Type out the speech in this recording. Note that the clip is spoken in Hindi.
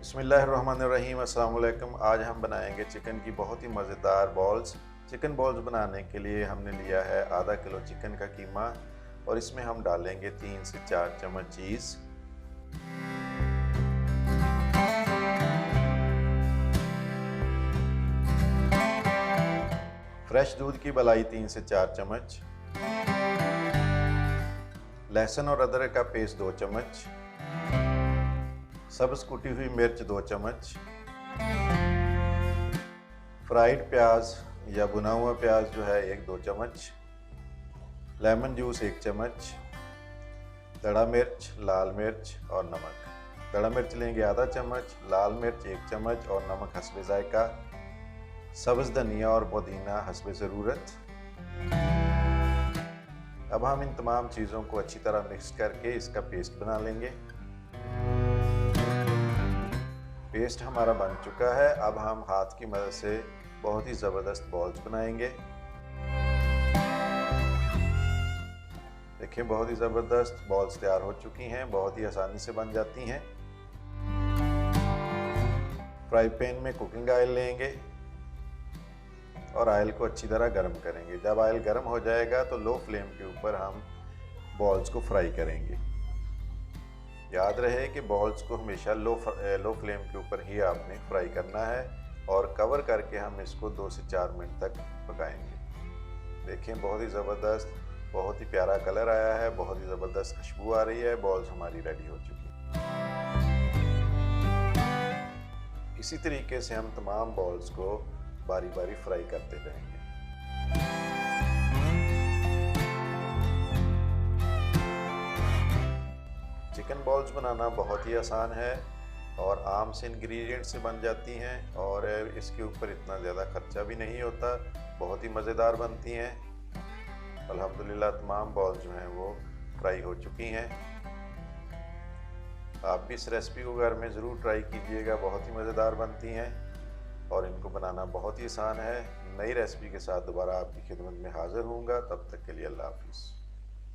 बिस्मिल्लाहिर्रहमानिर्रहीम। अस्सलाम वालेकुम। आज हम बनाएंगे चिकन की बहुत ही मज़ेदार बॉल्स। चिकन बॉल्स बनाने के लिए हमने लिया है आधा किलो चिकन का कीमा और इसमें हम डालेंगे 3 से 4 चम्मच चीज़। फ्रेश दूध की मलाई 3 से 4 चम्मच। लहसुन और अदरक का पेस्ट 2 चम्मच। सब्ज़ कुटी हुई मिर्च 2 चम्मच। फ्राइड प्याज या भुना हुआ प्याज जो है 1-2 चम्मच। लेमन जूस 1 चम्मच। दड़ा मिर्च, लाल मिर्च और नमक। दड़ा मिर्च लेंगे आधा चम्मच, लाल मिर्च 1 चम्मच और नमक हस्बे जायका। सब्ज़ धनिया और पुदीना हस्बे ज़रूरत। अब हम इन तमाम चीज़ों को अच्छी तरह मिक्स करके इसका पेस्ट बना लेंगे। पेस्ट हमारा बन चुका है। अब हम हाथ की मदद से बहुत ही ज़बरदस्त बॉल्स बनाएंगे। देखिए बहुत ही ज़बरदस्त बॉल्स तैयार हो चुकी हैं, बहुत ही आसानी से बन जाती हैं। फ्राई पैन में कुकिंग ऑयल लेंगे और ऑयल को अच्छी तरह गर्म करेंगे। जब ऑयल गर्म हो जाएगा तो लो फ्लेम के ऊपर हम बॉल्स को फ्राई करेंगे। याद रहे कि बॉल्स को हमेशा लो फ्लेम के ऊपर ही आपने फ्राई करना है और कवर करके हम इसको 2 से 4 मिनट तक पकाएंगे। देखें बहुत ही ज़बरदस्त, बहुत ही प्यारा कलर आया है, बहुत ही ज़बरदस्त खुशबू आ रही है। बॉल्स हमारी रेडी हो चुकी है। इसी तरीके से हम तमाम बॉल्स को बारी बारी फ्राई करते रहेंगे। चिकन बॉल्स बनाना बहुत ही आसान है और आम से इंग्रेडिएंट से बन जाती हैं और इसके ऊपर इतना ज़्यादा खर्चा भी नहीं होता। बहुत ही मज़ेदार बनती हैं। अल्हम्दुलिल्लाह तमाम बॉल्स जो हैं वो फ्राई हो चुकी हैं। आप भी इस रेसिपी को घर में ज़रूर ट्राई कीजिएगा, बहुत ही मज़ेदार बनती हैं और इनको बनाना बहुत ही आसान है। नई रेसिपी के साथ दोबारा आपकी खिदमत में हाज़िर होऊंगा। तब तक के लिए अल्लाह हाफ़िज़।